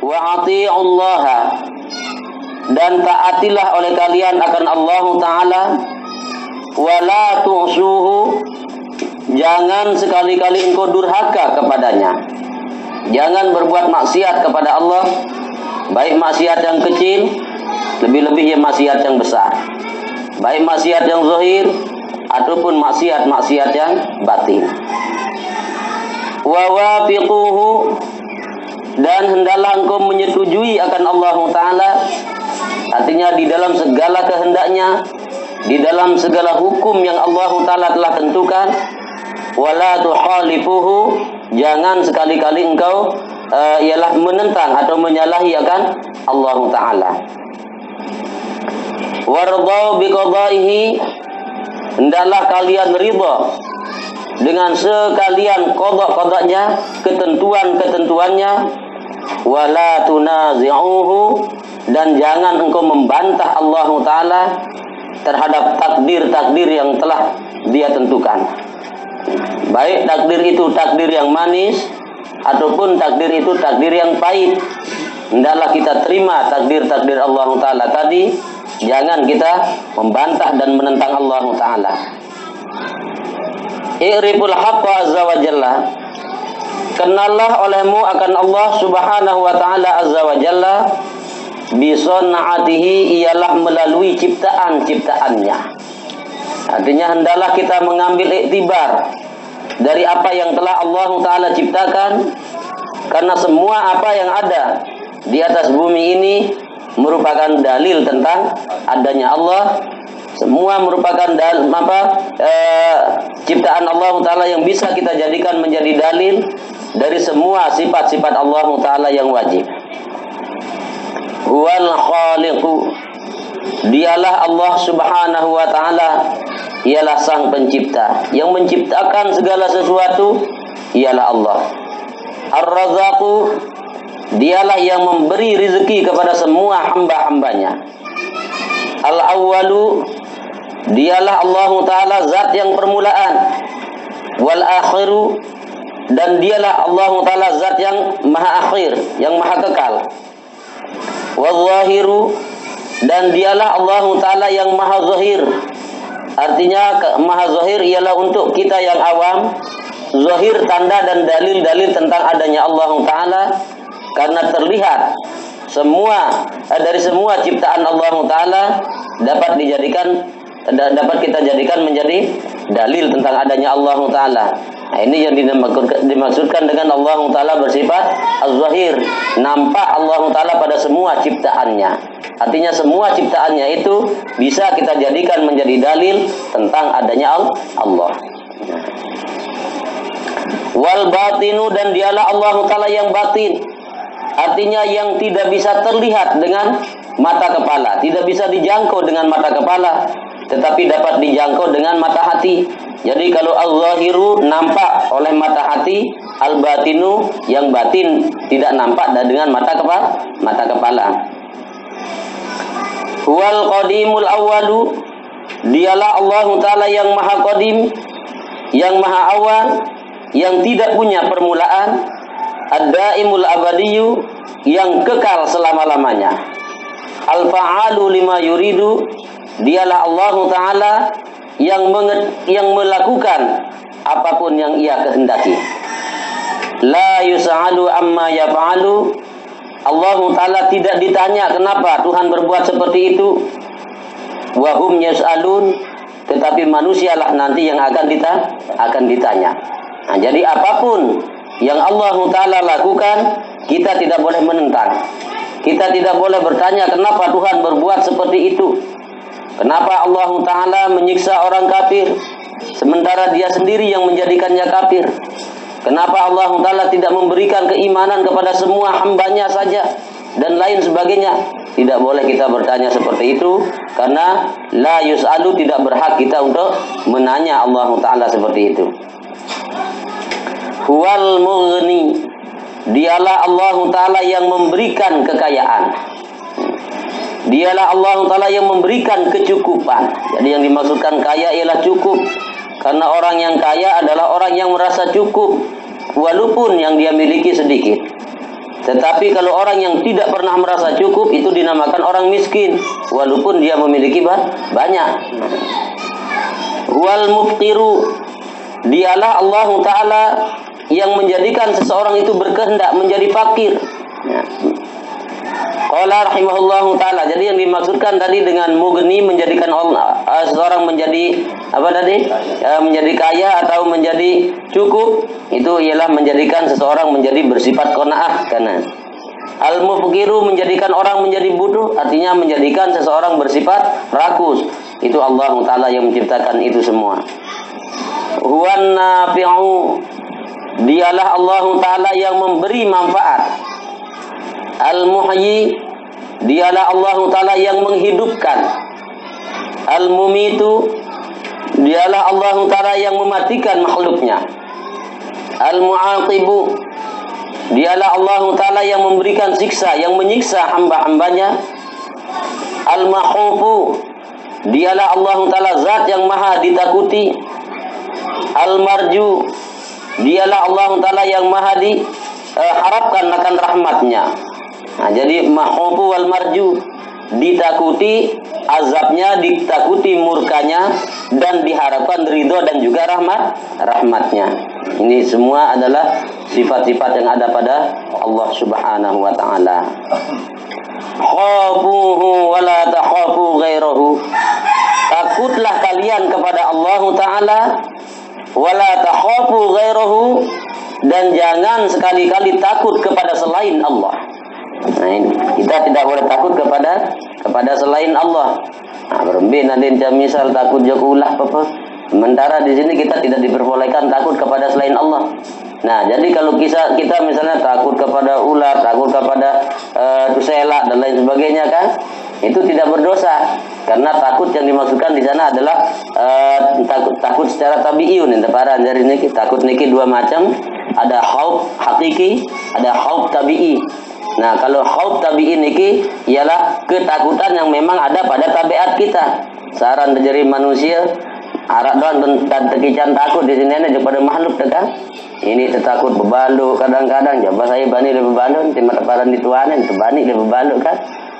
wa ati'ullaha, dan taatilah oleh kalian akan Allah Ta'ala, wa la tu'suhu, jangan sekali-kali engkau durhaka kepadanya. Jangan berbuat maksiat kepada Allah, baik maksiat yang kecil, lebih-lebih ya maksiat yang besar, baik maksiat yang zahir ataupun maksiat-maksiat yang batin. Wa wafiquhu, dan hendaklah engkau menyetujui akan Allah Ta'ala, artinya di dalam segala kehendaknya, di dalam segala hukum yang Allah Ta'ala telah tentukan. Wala tukhalifuhu, jangan sekali-kali engkau ialah menentang atau menyalahi akan Allah Ta'ala. Wardau biqadaihi, hendaklah kalian ridha dengan sekalian qada-qadanya, ketentuan-ketentuannya. Wala tunazi'uhu, dan jangan engkau membantah Allah Ta'ala terhadap takdir-takdir yang telah Dia tentukan. Baik takdir itu takdir yang manis ataupun takdir itu takdir yang pahit, hendaklah kita terima takdir-takdir Allah Ta'ala tadi. Jangan kita membantah dan menentang Allah Ta'ala. I'riful haqqa azza wa jalla, kenallah olehmu akan Allah Subhanahu wa Ta'ala azza wa jalla, bison'atihi, ialah melalui ciptaan-ciptaannya. Artinya hendaklah kita mengambil iktibar dari apa yang telah Allah Ta'ala ciptakan, karena semua apa yang ada di atas bumi ini merupakan dalil tentang adanya Allah. Semua merupakan ciptaan Allah Ta'ala yang bisa kita jadikan menjadi dalil dari semua sifat-sifat Allah Ta'ala yang wajib. Huwal khaliqu, dialah Allah Subhanahu wa Ta'ala, ialah sang pencipta yang menciptakan segala sesuatu, ialah Allah. Ar-Razzaqu, dialah yang memberi rezeki kepada semua hamba-hambanya. Al-Awwalu, dialah Allah Ta'ala zat yang permulaan. Wal Akhiru, dan dialah Allah Ta'ala zat yang maha akhir, yang maha kekal. Wal Zahiru, dan dialah Allah Ta'ala yang maha zahir. Artinya maha zahir ialah untuk kita yang awam, zahir tanda dan dalil-dalil tentang adanya Allah Ta'ala, karena terlihat dari semua ciptaan Allah Ta'ala dapat kita jadikan menjadi dalil tentang adanya Allah Ta'ala. Nah, ini yang dimaksudkan dengan Allah Ta'ala bersifat az-zahir, nampak Allah Ta'ala pada semua ciptaannya. Artinya semua ciptaannya itu bisa kita jadikan menjadi dalil tentang adanya Allah. Wal batinu, dan dialah Allah Ta'ala yang batin, artinya yang tidak bisa terlihat dengan mata kepala, tidak bisa dijangkau dengan mata kepala, tetapi dapat dijangkau dengan mata hati. Jadi kalau al-zahiru nampak oleh mata hati, al-batinu yang batin tidak nampak dengan mata kepala. Huwal qadimul awwalu, dialah Allah Ta'ala yang maha qadim, yang maha awal, yang tidak punya permulaan. Ad-daimul abadiyu, yang kekal selama-lamanya. Al-fa'alu lima yuridu, dialah Allah Ta'ala yang melakukan apapun yang Ia kehendaki. La yus'alu amma yaf'alu, Allah Ta'ala tidak ditanya kenapa Tuhan berbuat seperti itu. Wa hum yas'alun, tetapi manusialah nanti yang akan ditanya. Nah, jadi apapun yang Allah Ta'ala lakukan, kita tidak boleh menentang. Kita tidak boleh bertanya kenapa Tuhan berbuat seperti itu. Kenapa Allah Ta'ala menyiksa orang kafir sementara Dia sendiri yang menjadikannya kafir? Kenapa Allah Ta'ala tidak memberikan keimanan kepada semua hambanya saja dan lain sebagainya? Tidak boleh kita bertanya seperti itu, karena la yus'alu, tidak berhak kita untuk menanya Allah Ta'ala seperti itu. Huwal mughni, dialah Allah Ta'ala yang memberikan kekayaan. Dialah Allah Ta'ala yang memberikan kecukupan. Jadi yang dimaksudkan kaya ialah cukup, karena orang yang kaya adalah orang yang merasa cukup walaupun yang dia miliki sedikit. Tetapi kalau orang yang tidak pernah merasa cukup, itu dinamakan orang miskin, walaupun dia memiliki banyak. Wal mufqiru, dialah Allah Ta'ala yang menjadikan seseorang itu berkehendak menjadi fakir. Qala rahimahullahu ta'ala. Jadi yang dimaksudkan tadi dengan mugni, menjadikan seseorang menjadi apa tadi? Menjadi kaya atau menjadi cukup, itu ialah menjadikan seseorang menjadi bersifat qanaah. Karena al-mufqiru, menjadikan orang menjadi butuh, artinya menjadikan seseorang bersifat rakus. Itu Allah Ta'ala yang menciptakan itu semua. Huwan nafi'u, dialah Allah Ta'ala yang memberi manfaat. Al-muhyi, dialah Allah Ta'ala yang menghidupkan. Al-mumitu, dialah Allah Ta'ala yang mematikan makhluknya. Al-mu'aqibu, dialah Allah Ta'ala yang memberikan siksa, yang menyiksa hamba-hambanya. Al-mahufu, dialah Allah Ta'ala zat yang maha ditakuti. Al-marju, dialah Allah Ta'ala yang maha diharapkan akan rahmatnya. Nah, jadi mahufu wal marju, ditakuti azabnya, ditakuti murkanya, dan diharapkan ridho dan juga rahmatnya. Ini semua adalah sifat-sifat yang ada pada Allah Subhanahu wa Ta'ala. Khafuhu wa la takhafu ghairahu, takutlah kalian kepada Allah Ta'ala, wa la takhafu ghairahu, dan jangan sekali-kali takut kepada selain Allah. Nah, ini kita tidak boleh takut kepada selain Allah. Nah, berembin nanti misal takut jakulah apa. Sementara di sini kita tidak diperbolehkan takut kepada selain Allah. Nah, jadi kalau kita misalnya takut kepada ular, takut kepada tusela dan lain sebagainya, kan, itu tidak berdosa. Karena takut yang dimaksudkan di sana adalah takut secara tabi'iyun. Para dari ini takut niki dua macam, ada khauf hakiki, ada khauf tabi'i. Nah, kalau khauf tabi'in ini ialah ketakutan yang memang ada pada tabiat kita. Saran dari manusia, arak doan dan tekican takut di sini ada kepada makhluk tekan. Ini tertakut bebalu kadang-kadang. Coba saya bani le bebalu, timah paran dituanan, bani le bebalu kan.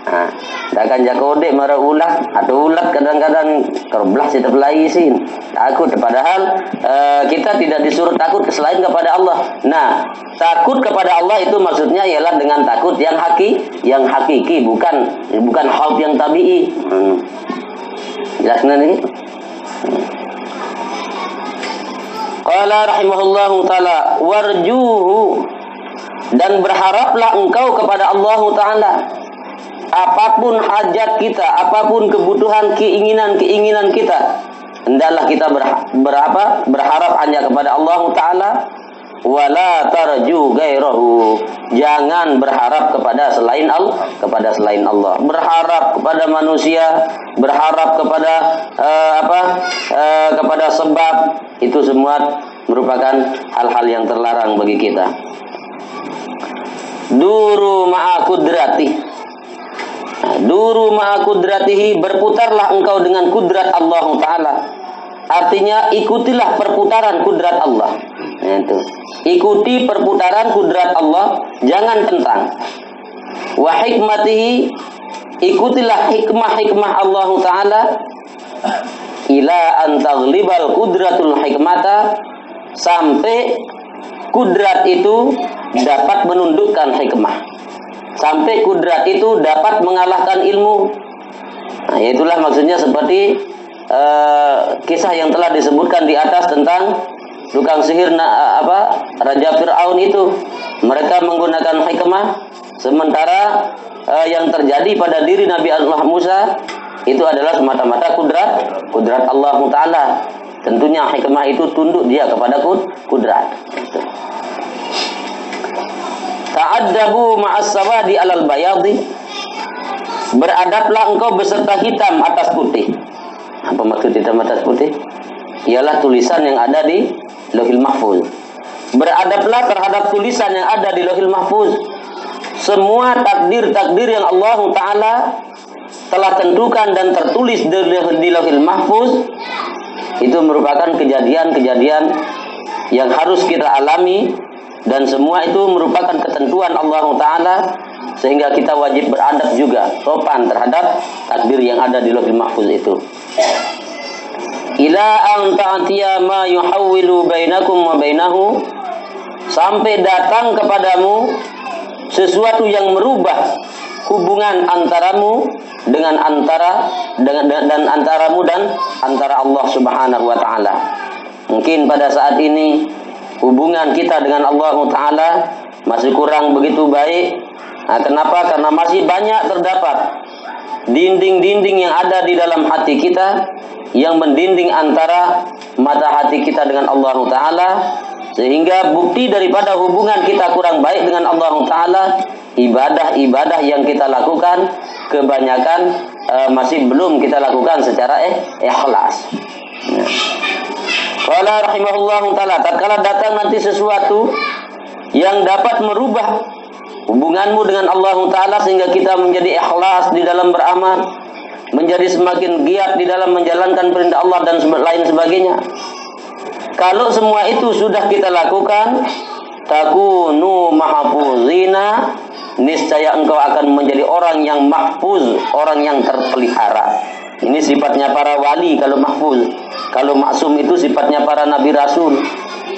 Nah, takkan jakode marah ulat atau ulat kadang-kadang kerblah kita pelaisin takut, padahal kita tidak disuruh takut selain kepada Allah. Nah, takut kepada Allah itu maksudnya ialah dengan takut yang hakiki, bukan khauf yang tabi'i. Jelasnya ini. Qala rahimahullahu ta'ala, warjuhu, dan berharaplah engkau kepada Allah Ta'ala. Apapun hajat kita, apapun kebutuhan, keinginan kita, hendaklah kita berharap hanya kepada Allah Ta'ala. Wala tarju gairahu, jangan berharap kepada selain Allah. Berharap kepada manusia, berharap kepada kepada sebab, itu semua merupakan hal-hal yang terlarang bagi kita. Duru ma'a kudrati, duru ma'a kudratihi, berputarlah engkau dengan kudrat Allah Ta'ala. Artinya ikutilah perputaran kudrat Allah. Itu. Ikuti perputaran kudrat Allah, jangan tentang. Wa hikmatihi, ikutilah hikmah-hikmah Allah Ta'ala. Ila an taghlibal kudratul hikmata, sampai kudrat itu dapat menundukkan hikmah, sampai kudrat itu dapat mengalahkan ilmu. Nah, itulah maksudnya seperti kisah yang telah disebutkan di atas tentang tukang sihir Raja Fir'aun itu. Mereka menggunakan hikmah, sementara yang terjadi pada diri Nabi Allah Musa itu adalah semata-mata kudrat Allah Ta'ala. Tentunya hikmah itu tunduk dia kepada kudrat. Ta'addabu ma'as sawadi alal bayadi, beradablah engkau beserta hitam atas putih. Apa maksud hitam atas putih? Ialah tulisan yang ada di Lauhil Mahfuz. Beradablah terhadap tulisan yang ada di Lauhil Mahfuz. Semua takdir-takdir yang Allah Ta'ala telah tentukan dan tertulis di Lauhil Mahfuz, itu merupakan kejadian-kejadian yang harus kita alami dan semua itu merupakan ketentuan Allah Ta'ala, sehingga kita wajib beradab juga, sopan terhadap takdir yang ada di Lauhul Mahfuz itu. Ila an ta'tiya ma yuhawwilu bainakum wa bainahu, sampai datang kepadamu sesuatu yang merubah hubungan antaramu dan antaramu dan antara Allah Subhanahu wa taala. Mungkin pada saat ini hubungan kita dengan Allah Ta'ala masih kurang begitu baik. Nah, kenapa? Karena masih banyak terdapat dinding-dinding yang ada di dalam hati kita yang mendinding antara mata hati kita dengan Allah Ta'ala, sehingga bukti daripada hubungan kita kurang baik dengan Allah Ta'ala, ibadah-ibadah yang kita lakukan kebanyakan masih belum kita lakukan secara ikhlas. Qala rahimahullahu ta'ala, tatkala datang nanti sesuatu yang dapat merubah hubunganmu dengan Allah Ta'ala sehingga kita menjadi ikhlas di dalam beramal, menjadi semakin giat di dalam menjalankan perintah Allah dan lain sebagainya. Kalau semua itu sudah kita lakukan, takunu mahfuzina, niscaya engkau akan menjadi orang yang mahfuz, orang yang terpelihara. Ini sifatnya para wali kalau mahfuz. Kalau maksum itu sifatnya para nabi rasul.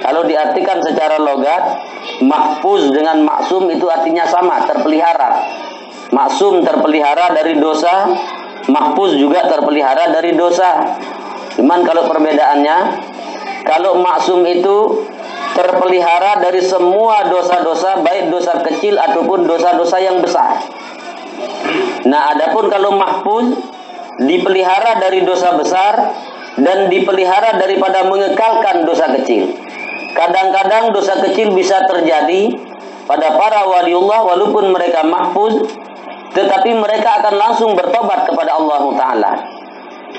Kalau diartikan secara logat, mahfuz dengan maksum itu artinya sama, terpelihara. Maksum terpelihara dari dosa, mahfuz juga terpelihara dari dosa. Cuman kalau perbedaannya, kalau maksum itu terpelihara dari semua dosa-dosa, baik dosa kecil ataupun dosa-dosa yang besar. Nah, adapun kalau mahfuz dipelihara dari dosa besar dan dipelihara daripada mengekalkan dosa kecil. Kadang-kadang dosa kecil bisa terjadi pada para waliullah walaupun mereka mahfuz, tetapi mereka akan langsung bertobat kepada Allah Ta'ala.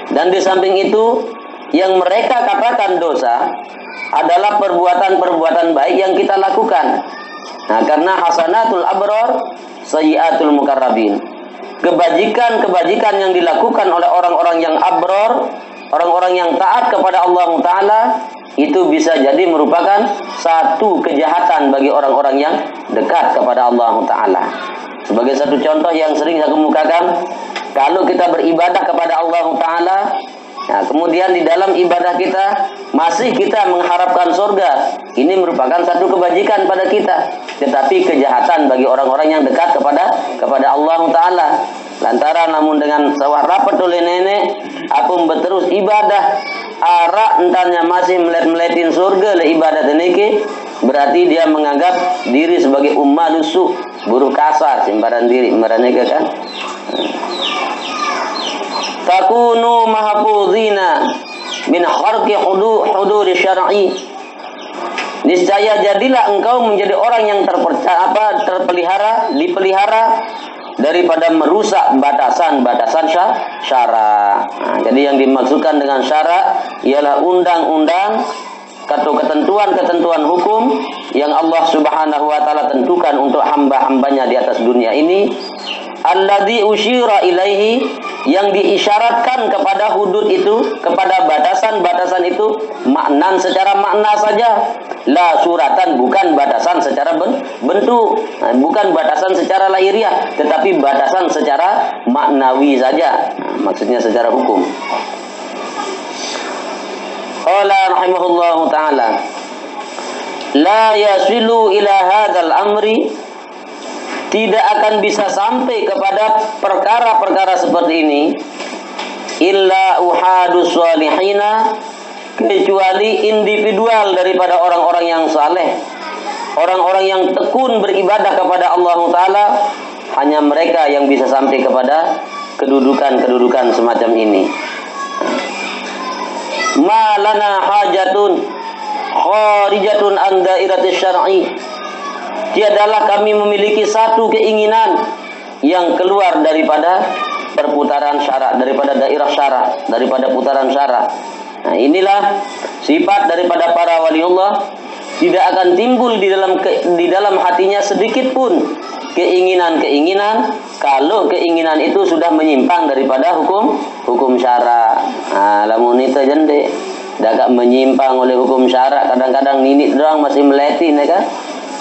Dan di samping itu, yang mereka katakan dosa adalah perbuatan-perbuatan baik yang kita lakukan. Nah, karena hasanatul abror sayyiatul mukarrabin. Kebajikan-kebajikan yang dilakukan oleh orang-orang yang abror, orang-orang yang taat kepada Allah Ta'ala, itu bisa jadi merupakan satu kejahatan bagi orang-orang yang dekat kepada Allah Ta'ala. Sebagai satu contoh yang sering saya kemukakan, kalau kita beribadah kepada Allah Ta'ala, nah, kemudian di dalam ibadah kita masih kita mengharapkan surga, ini merupakan satu kebajikan pada kita, tetapi kejahatan bagi orang-orang yang dekat kepada Allah Ta'ala. Lantaran namun dengan sawah rapat oleh nenek, apun berterus ibadah, arak entahnya masih melet-meletin surga le ibadah teneke, berarti dia menganggap diri sebagai ummalusu, buruh kasar, simbaran diri, meraneka kan. Takunu mahfuzina min kharqi huduri syar'i. Niscaya jadilah engkau menjadi orang yang terpelihara, dipelihara daripada merusak batasan-batasan syara. Nah, jadi yang dimaksudkan dengan syara ialah undang-undang atau ketentuan-ketentuan hukum yang Allah Subhanahu wa taala tentukan untuk hamba-hambanya di atas dunia ini. Alladzi usyira ilaihi, yang diisyaratkan kepada hudud itu, kepada batasan-batasan itu, maknan secara makna saja, la suratan, bukan batasan secara bentuk, bukan batasan secara lahiriah, tetapi batasan secara maknawi saja, maksudnya secara hukum. Qala rahimahullahu ta'ala, la yasilu ila hadzal amri, tidak akan bisa sampai kepada perkara-perkara seperti ini illa uhadus salihina, kecuali individual daripada orang-orang yang saleh, orang-orang yang tekun beribadah kepada Allah Ta'ala, hanya mereka yang bisa sampai kepada kedudukan-kedudukan semacam ini. Ma lana hajatun kharijatun an dairatis syar'i, tiadalah kami memiliki satu keinginan yang keluar daripada perputaran syarak, daripada dairah syarak, daripada putaran syarak. Nah, inilah sifat daripada para waliullah, tidak akan timbul di dalam hatinya sedikit pun keinginan-keinginan kalau keinginan itu sudah menyimpang daripada hukum syarak. Nah, lamun itu jende agak menyimpang oleh hukum syarak, kadang-kadang nini doang masih meleti, ya kan?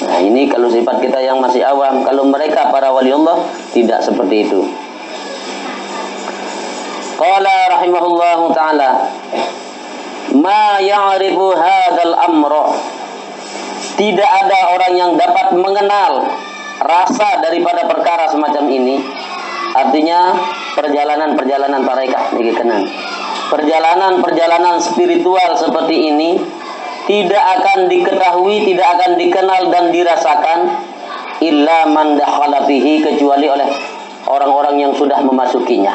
Nah, ini kalau sifat kita yang masih awam. Kalau mereka para wali Allah tidak seperti itu. Qala rahimahullahu ta'ala, ma ya'rifu hadzal amra. Tidak ada orang yang dapat mengenal rasa daripada perkara semacam ini. Artinya perjalanan-perjalanan tarekat dikenal. Perjalanan-perjalanan spiritual seperti ini tidak akan diketahui, tidak akan dikenal dan dirasakan illa man dakhala fihi, kecuali oleh orang-orang yang sudah memasukinya.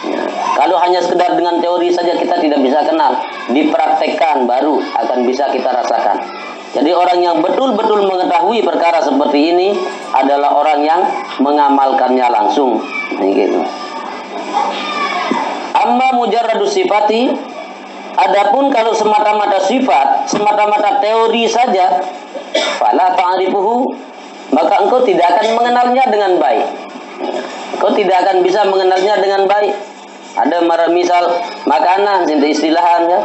Ya. Kalau hanya sekedar dengan teori saja kita tidak bisa kenal, dipraktekkan baru akan bisa kita rasakan. Jadi orang yang betul-betul mengetahui perkara seperti ini adalah orang yang mengamalkannya langsung. Gitu. Amma mujarradus sifati, adapun kalau semata-mata sifat, semata-mata teori saja, fala ta'rifuhu, maka engkau tidak akan mengenalnya dengan baik. Engkau tidak akan bisa mengenalnya dengan baik. Ada misal makanan, istilahan ya.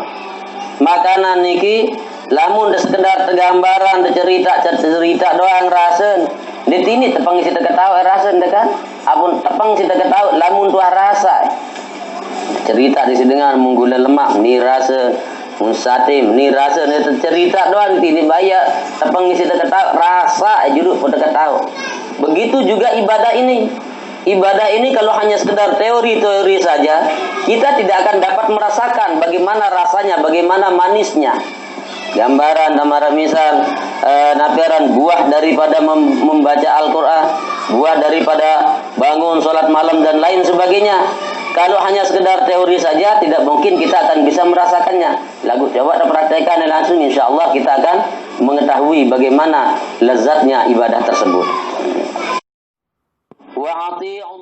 Makanan niki lamun sekedar tegambaran, cerita doang rasen. Ditini tepang si ketawa rasen kan? Apun tepang si ketawa lamun tuah rasa. Cerita di sini dengan menggula lemak, ni rasa munsatim, ni rasa ni cerita doang tini bayar tepang si ketawa rasa judul pada ketawa. Begitu juga ibadah ini. Ibadah ini kalau hanya sekedar teori-teori saja, kita tidak akan dapat merasakan bagaimana rasanya, bagaimana manisnya. Gambaran, namara misal, nafiran buah daripada membaca Al-Quran, buah daripada bangun sholat malam dan lain sebagainya. Kalau hanya sekedar teori saja, tidak mungkin kita akan bisa merasakannya. Lagu coba kita praktekkan langsung, insya Allah kita akan mengetahui bagaimana lezatnya ibadah tersebut.